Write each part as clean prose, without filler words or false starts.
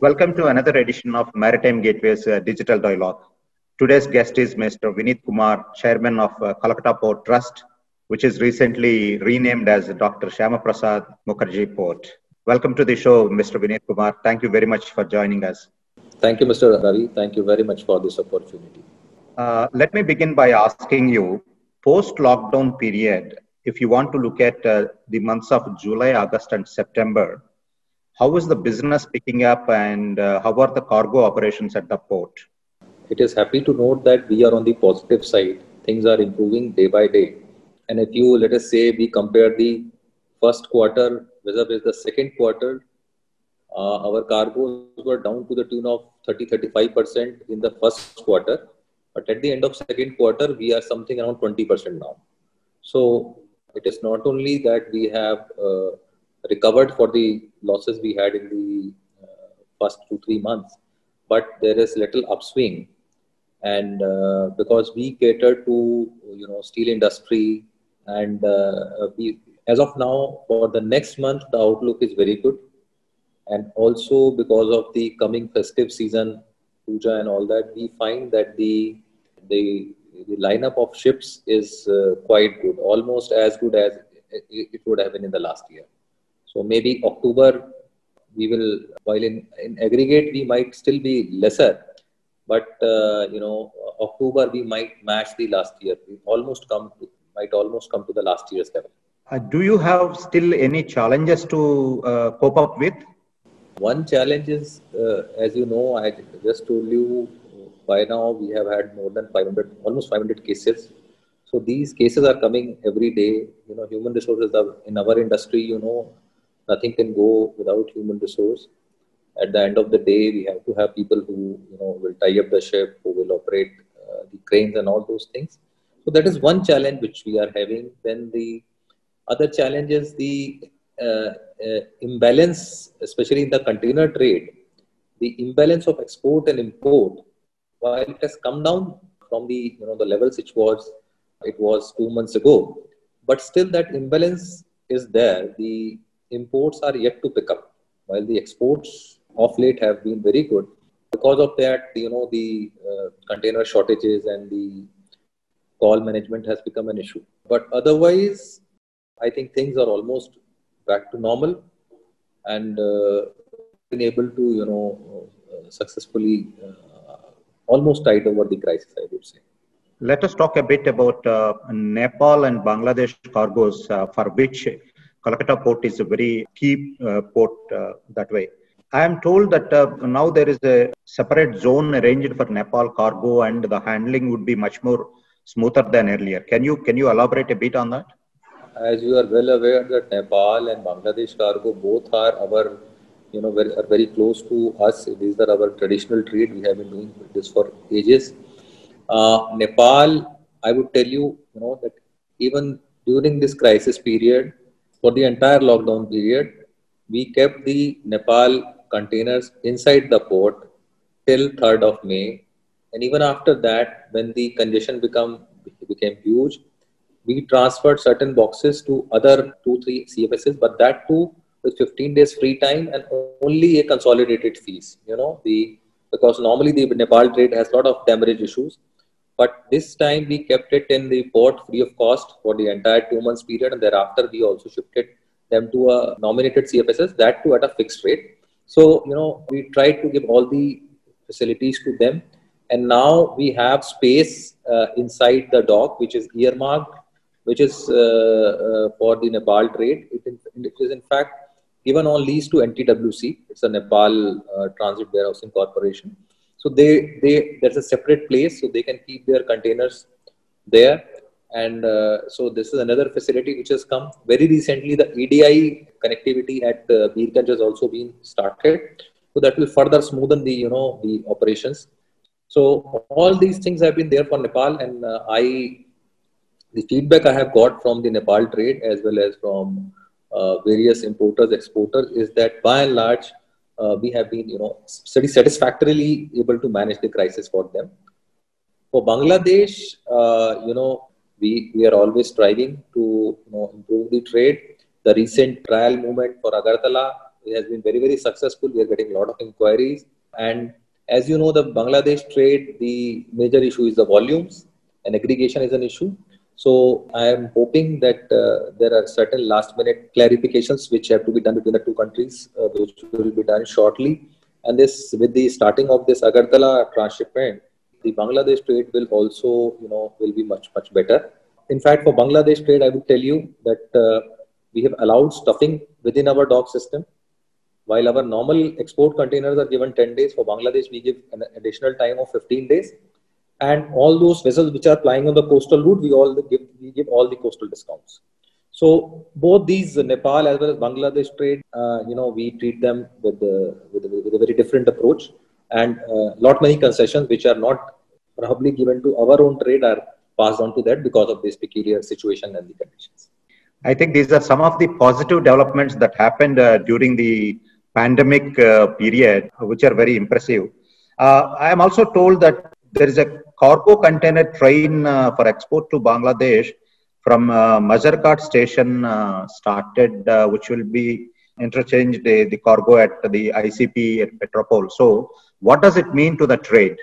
Welcome to another edition of Maritime Gateway's Digital Dialogue. Today's guest is Mr. Vineet Kumar, Chairman of Kolkata Port Trust, which is recently renamed as Dr. Shyama Prasad Mukherjee Port. Welcome to the show, Mr. Vineet Kumar. Thank you very much for joining us. Thank you, Mr. Ravi. Thank you very much for this opportunity. Let me begin by asking you, post-lockdown period, if you want to look at the months of July, August, and September, how is the business picking up and how are the cargo operations at the port? It is happy to note that we are on the positive side. Things are improving day by day. And if you, let us say, we compare the first quarter vis-a-vis the second quarter, our cargoes were down to the tune of 30-35% in the first quarter. But at the end of second quarter, we are something around 20% now. So it is not only that we have recovered for the losses we had in the first 2-3 months, but there is little upswing. And because we cater to steel industry, and we, as of now, for the next month, the outlook is very good. And also because of the coming festive season, puja and all that, we find that the lineup of ships is quite good, almost as good as it would have been in the last year. So maybe October, we will, while in aggregate, we might still be lesser, but October we might match the last year. We might almost come to the last year's level. Do you have still any challenges to cope up with? One challenge is, as you know, I just told you, by now we have had more than almost 500 cases. So these cases are coming every day. Human resources are in our industry. Nothing can go without human resource. At the end of the day, we have to have people who will tie up the ship, who will operate the cranes and all those things. So that is one challenge which we are having. Then the other challenge is the imbalance, especially in the container trade. The imbalance of export and import, while it has come down from the the levels it was 2 months ago, but still that imbalance is there. The imports are yet to pick up, while the exports of late have been very good. Because of that, the container shortages and the call management has become an issue. But otherwise, I think things are almost back to normal, and been able to successfully almost tide over the crisis, I would say. Let us talk a bit about Nepal and Bangladesh cargoes, for which Kolkata port is a very key port that way. I am told that now there is a separate zone arranged for Nepal cargo, and the handling would be much more smoother than earlier. Can you elaborate a bit on that? As you are well aware that Nepal and Bangladesh cargo both are our, are very close to us. These are our traditional trade. We have been doing this for ages. Nepal, I would tell you, that even during this crisis period, for the entire lockdown period, we kept the Nepal containers inside the port till 3rd of May. And even after that, when the congestion became huge, we transferred certain boxes to other 2-3 CFSs, but that too with 15 days free time and only a consolidated fees. Because normally the Nepal trade has a lot of demurrage issues, but this time we kept it in the port free of cost for the entire 2 months period, and thereafter we also shifted them to a nominated CFSs, that too at a fixed rate. So we tried to give all the facilities to them, and now we have space inside the dock which is earmarked, which is for the Nepal trade. It is in fact given on lease to NTWC. It's a Nepal Transit Warehousing Corporation. So there's a separate place, so they can keep their containers there. And so this is another facility which has come very recently. The EDI connectivity at Birganj has also been started, so that will further smoothen the the operations. So all these things have been there for Nepal, and the feedback I have got from the Nepal trade as well as from various importers, exporters, is that by and large we have been satisfactorily able to manage the crisis for them. For Bangladesh, we are always striving to improve the trade. The recent trial movement for Agartala It has been very, very successful. We are getting a lot of inquiries. And as you know, the Bangladesh trade, the major issue is the volumes, and aggregation is an issue. So I am hoping that there are certain last minute clarifications which have to be done between the two countries, which will be done shortly. And this, with the starting of this Agartala transshipment, the Bangladesh trade will also, will be much, much better. In fact, for Bangladesh trade, I would tell you that we have allowed stuffing within our dock system. While our normal export containers are given 10 days, for Bangladesh, we give an additional time of 15 days. And all those vessels which are plying on the coastal route, we give all the coastal discounts. So both these Nepal as well as Bangladesh trade, we treat them with a very different approach, and lot many concessions which are not probably given to our own trade are passed on to that because of this peculiar situation and the conditions. I think these are some of the positive developments that happened during the pandemic period, which are very impressive. I am also told that there is a cargo container train for export to Bangladesh from Mazarkat station started, which will be interchanged the cargo at the ICP at Petropol. So, what does it mean to the trade?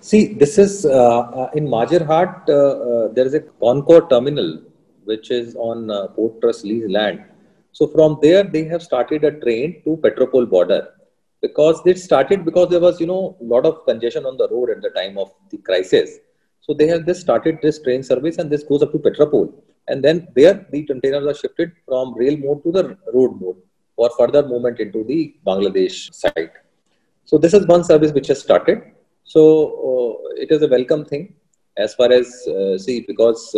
See, this is in Mazarhat. There is a Concord terminal which is on Port Trust lease land. So from there, they have started a train to Petropol border, because it started because there was, a lot of congestion on the road at the time of the crisis. So they have just started this train service, and this goes up to Petropol. And then there, the containers are shifted from rail mode to the road mode for further movement into the Bangladesh side. So this is one service which has started. So it is a welcome thing as far as, because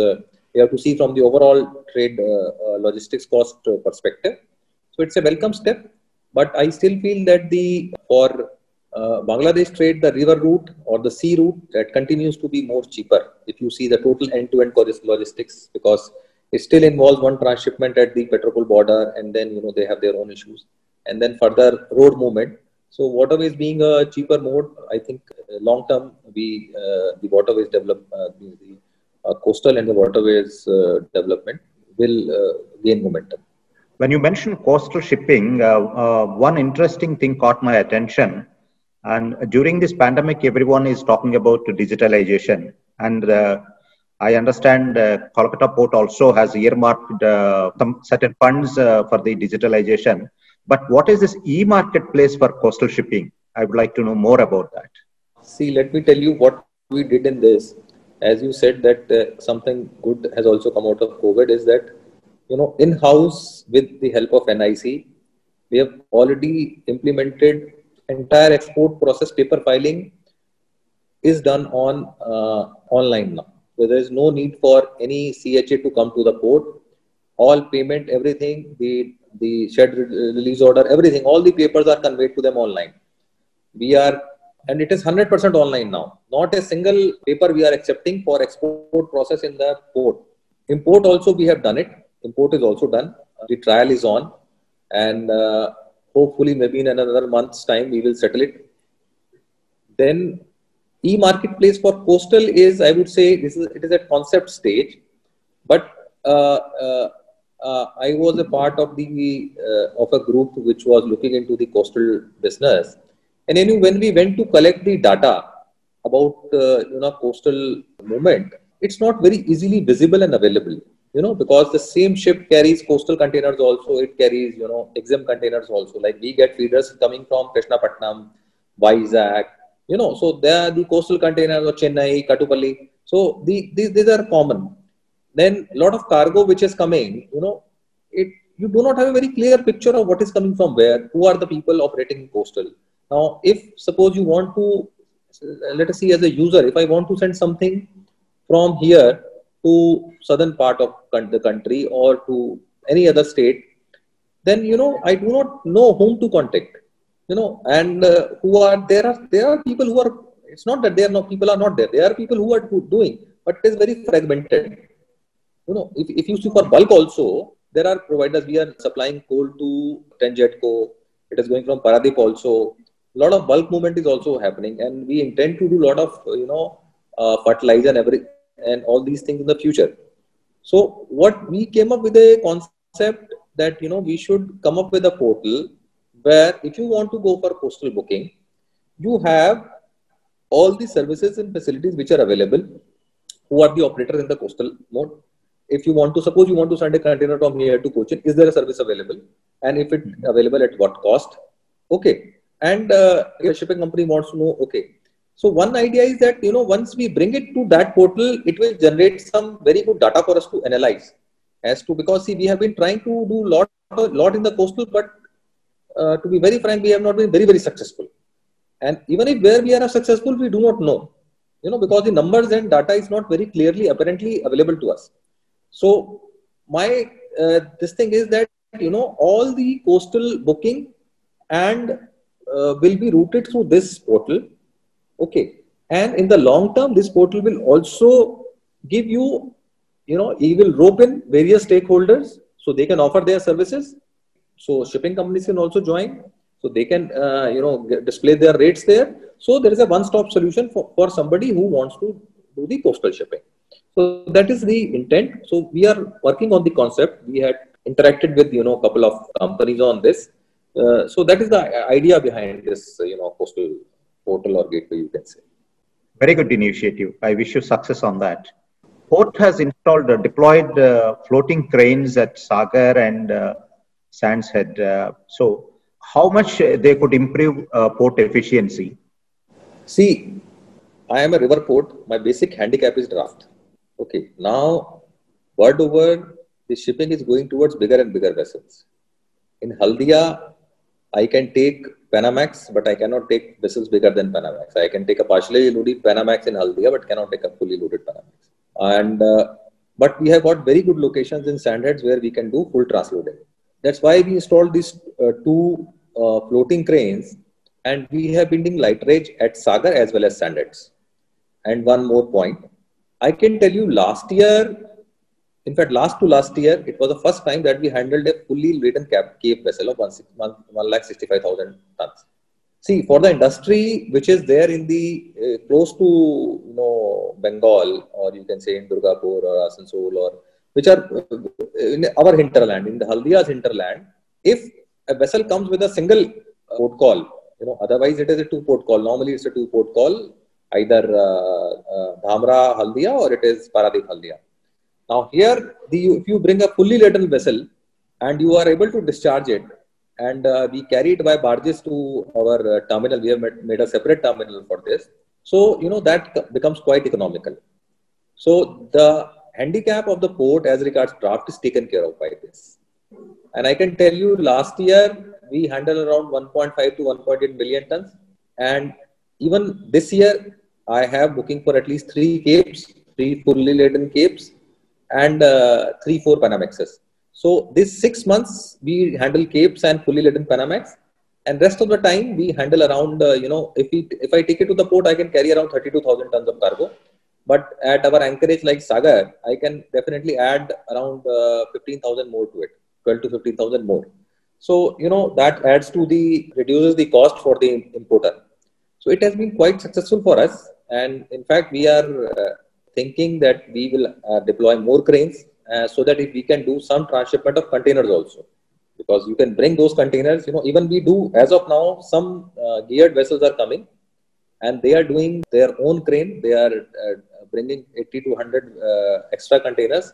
we have to see from the overall trade logistics cost perspective. So it's a welcome step, but I still feel that for Bangladesh trade, the river route or the sea route, that continues to be more cheaper if you see the total end-to-end logistics, because it still involves one transshipment at the Petropol border, and then they have their own issues, and then further road movement. So waterways being a cheaper mode, I think long term the waterways develop, the coastal and the waterways development will gain momentum. When you mentioned coastal shipping, one interesting thing caught my attention. And during this pandemic, everyone is talking about digitalization. And I understand Kolkata Port also has earmarked some certain funds for the digitalization. But what is this e-marketplace for coastal shipping? I would like to know more about that. See, let me tell you what we did in this. As you said that something good has also come out of COVID is that, in-house with the help of NIC, we have already implemented entire export process. Paper filing is done on online now. So there is no need for any CHA to come to the port. All payment, everything, the shed release order, everything, all the papers are conveyed to them online. And it is 100% online now. Not a single paper we are accepting for export process in the port. Import also we have done it. Import is also done. The trial is on, and hopefully maybe in another month's time we will settle it. Then e-marketplace for coastal is, I would say, it is at concept stage, but I was a part of a group which was looking into the coastal business. And when we went to collect the data about coastal movement, it's not very easily visible and available, because the same ship carries coastal containers also. It carries, EXIM containers also. Like we get feeders coming from Krishnapatnam, Vizag, so there are the coastal containers of Chennai, Kattupalli. So these are common. Then a lot of cargo which is coming, you do not have a very clear picture of what is coming from where, who are the people operating in coastal. Now, if suppose you want to, let us see as a user, if I want to send something from here to southern part of the country or to any other state, then, I do not know whom to contact, and there are people who are, it's not that people are not there. There are people who are doing, but it is very fragmented. If you see for bulk also, there are providers. We are supplying coal to Tenjetco. It is going from Paradip also. A lot of bulk movement is also happening, and we intend to do a lot of fertilizer and all these things in the future. So what we came up with a concept that we should come up with a portal where if you want to go for postal booking, you have all the services and facilities which are available, who are the operators in the coastal mode. If you want to, suppose you want to send a container from here to Cochin, is there a service available? And if it available, at what cost? Okay. And if a shipping company wants to know, okay. So one idea is that, once we bring it to that portal, it will generate some very good data for us to analyze as to, because see, we have been trying to do lot in the coastal, but to be very frank, we have not been very, very successful. And even if where we are successful, we do not know, because the numbers and data is not very clearly apparently available to us. So my this thing is that all the coastal booking and will be routed through this portal. Okay, and in the long term, this portal will also give you, it will rope in various stakeholders so they can offer their services. So shipping companies can also join, so they can display their rates there. So there is a one-stop solution for somebody who wants to do the coastal shipping. So that is the intent. So we are working on the concept. We had interacted with a couple of companies on this. So that is the idea behind this coastal portal or gateway, you can say. Very good initiative. I wish you success on that. Port has deployed floating cranes at Sagar and Sands Head. So how much they could improve port efficiency? See, I am a river port. My basic handicap is draft. Okay, now world over, the shipping is going towards bigger and bigger vessels. In Haldia, I can take Panamax, but I cannot take vessels bigger than Panamax. I can take a partially loaded Panamax in Haldia, but cannot take a fully loaded Panamax. And but we have got very good locations in Sandheads where we can do full transloading. That's why we installed these two floating cranes, and we have been doing light rage at Sagar as well as Sandheads. And one more point, I can tell you last year, in fact, last year, it was the first time that we handled a fully laden Cape vessel of 165,000 tons. See, for the industry which is there in the close to Bengal, or you can say in Durgapur or Asansol, or which are in our hinterland, in the Haldia's hinterland, if a vessel comes with a single port call, otherwise it is a two-port call. Normally it's a two-port call, either Dhamra Haldia or it is Paradip Haldia. Now here, if you bring a fully laden vessel and you are able to discharge it, and we carry it by barges to our terminal, we have made a separate terminal for this. So, that becomes quite economical. So the handicap of the port as regards draft is taken care of by this. And I can tell you last year, we handled around 1.5 to 1.8 million tons. And even this year, I have booking for at least 3 fully laden capes, and 3-4 Panamaxes. So this 6 months we handle capes and fully laden Panamax, and rest of the time we handle around if I take it to the port, I can carry around 32,000 tons of cargo. But at our anchorage like Sagar, I can definitely add around 15,000 more to it, 12 to 15,000 more. So that adds to reduces the cost for the importer. So it has been quite successful for us, and in fact we are thinking that we will deploy more cranes so that if we can do some transshipment of containers also, because you can bring those containers, even we do as of now, some geared vessels are coming and they are doing their own crane. They are bringing 80 to 100 extra containers,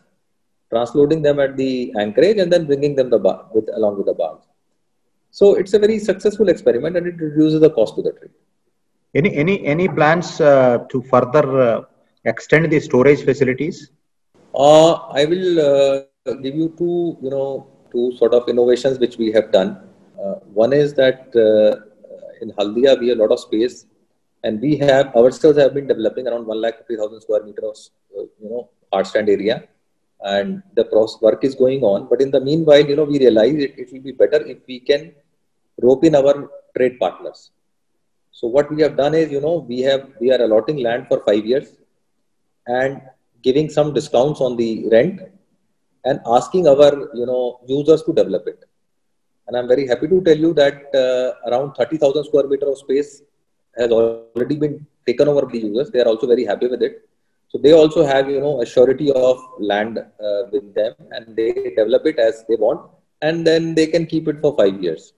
transloading them at the anchorage and then bringing them along with the barge. So it's a very successful experiment and it reduces the cost to the trade. Any plans to further extend the storage facilities? I will give you two sort of innovations which we have done. One is that in Haldia we have a lot of space, and we have ourselves have been developing around 150,000 square meters of hard stand area, and the work is going on. But in the meanwhile, we realize it will be better if we can rope in our trade partners. So what we have done is, we are allotting land for 5 years and giving some discounts on the rent and asking our, users to develop it. And I'm very happy to tell you that around 30,000 square meters of space has already been taken over by the users. They are also very happy with it. So they also have, a surety of land with them, and they develop it as they want, and then they can keep it for 5 years.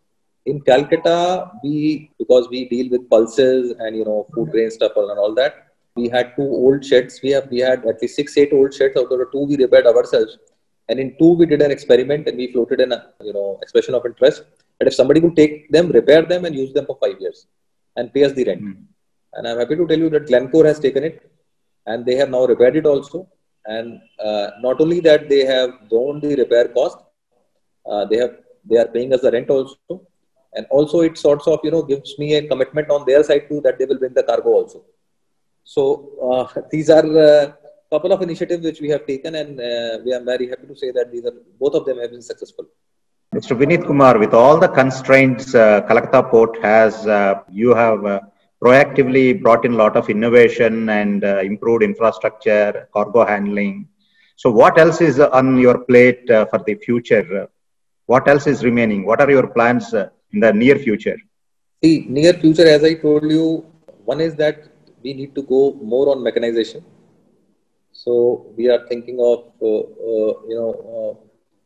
In Calcutta, because we deal with pulses and food grain stuff and all that, we had 2 old sheds. We had at least 6, 8 old sheds. Out of the 2, we repaired ourselves, and in 2 we did an experiment, and we floated an expression of interest that if somebody would take them, repair them, and use them for 5 years, and pay us the rent. And I'm happy to tell you that Glencore has taken it, and they have now repaired it also. And not only that, they have borne the repair cost. They are paying us the rent also. And also it sorts of, gives me a commitment on their side too that they will bring the cargo also. So these are a couple of initiatives which we have taken, and we are very happy to say that both of them have been successful. Mr. Vineet Kumar, with all the constraints Calcutta Port has, you have proactively brought in a lot of innovation and improved infrastructure, cargo handling. So what else is on your plate for the future? What else is remaining? What are your plans in the near future? The near future, as I told you, one is that we need to go more on mechanization. So we are thinking of,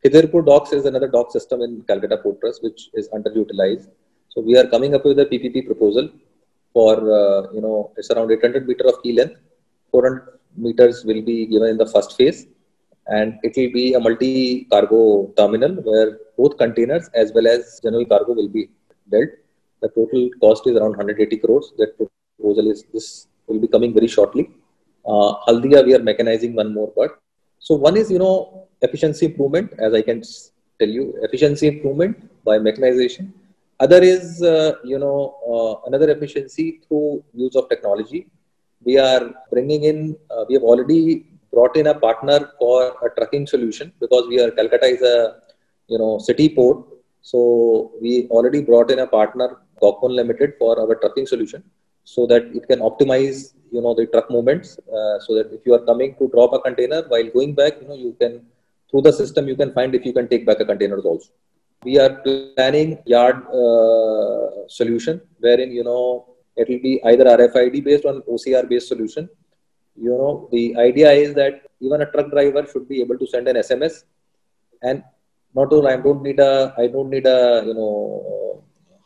Khidirpur docks is another dock system in Calcutta Port Trust, which is underutilized. So we are coming up with a PPP proposal for, it's around 800 meters of quay length. 400 meters will be given in the first phase. And it will be a multi-cargo terminal where both containers as well as general cargo will be dealt. The total cost is around 180 crores. That proposal this will be coming very shortly. Haldia, we are mechanizing one more part. So one is, efficiency improvement, as I can tell you, efficiency improvement by mechanization. Other is, another efficiency through use of technology. We are bringing in, we have already brought in a partner for a trucking solution because Calcutta is a, city port. So we already brought in a partner, Gokon Limited, for our trucking solution so that it can optimize, the truck movements so that if you are coming to drop a container while going back, you can, through the system, you can find if you can take back a container also. We are planning yard solution wherein, it will be either RFID based or OCR based solution. The idea is that even a truck driver should be able to send an SMS, and not only I don't need a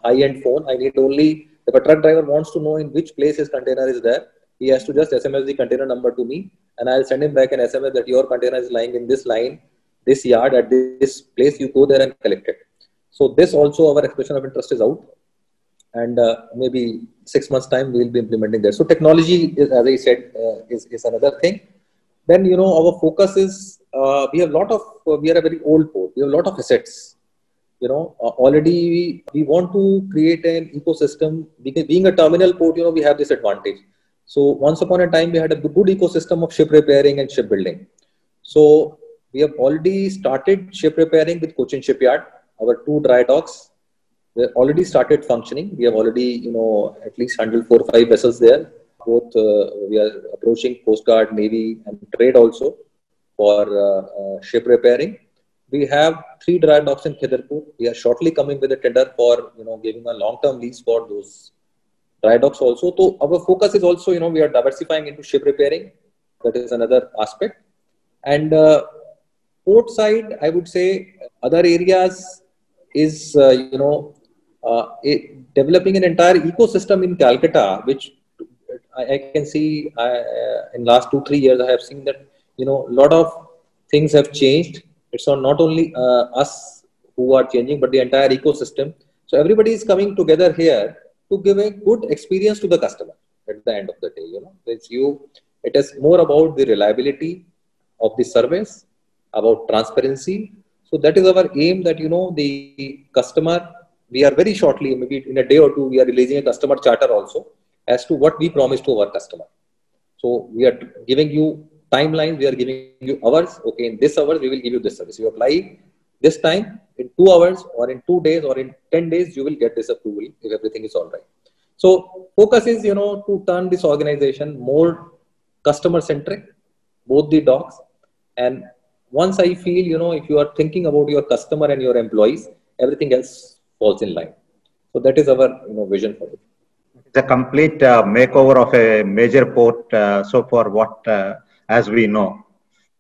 high-end phone. I need only, if a truck driver wants to know in which place his container is there, he has to just SMS the container number to me, and I'll send him back an SMS that your container is lying in this line, this yard, at this place. You go there and collect it. So this also, our expression of interest is out, and maybe 6 months time we will be implementing that. So technology is, as I said, is another thing. Then our focus is we are a very old port. We have a lot of assets. Already we want to create an ecosystem. Being a terminal port, we have this advantage. So once upon a time we had a good ecosystem of ship repairing and shipbuilding. So we have already started ship repairing with Cochin Shipyard. Our 2 dry docks, we have already started functioning. We have already, at least handled 4 or 5 vessels there. Both we are approaching Coast Guard, Navy, and trade also for ship repairing. We have 3 dry docks in Khidirpur. We are shortly coming with a tender for, giving a long-term lease for those dry docks also. So our focus is also, we are diversifying into ship repairing. That is another aspect. And port side, I would say other areas is, developing an entire ecosystem in Calcutta, which I can see in last 2-3 years, I have seen that, a lot of things have changed. It's not only us who are changing, but the entire ecosystem. So everybody is coming together here to give a good experience to the customer at the end of the day. It is more about the reliability of the service, about transparency. So that is our aim, that, the customer, we are very shortly, maybe in a day or 2, we are releasing a customer charter also as to what we promise to our customer. So we are giving you timelines, we are giving you hours. Okay, in this hours, we will give you this service. You apply this time, in 2 hours or in 2 days or in 10 days, you will get this approval if everything is all right. So focus is, to turn this organization more customer centric, both the docks. And once I feel, if you are thinking about your customer and your employees, everything else falls in line. So that is our vision for it. It's a complete makeover of a major port so far what as we know.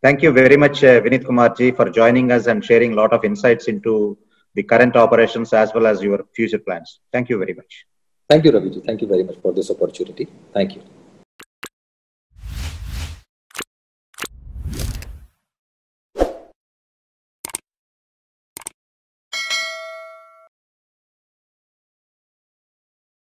Thank you very much, Vineet Kumar ji, for joining us and sharing a lot of insights into the current operations as well as your future plans. Thank you very much. Thank you, Raviji. Thank you very much for this opportunity. Thank you.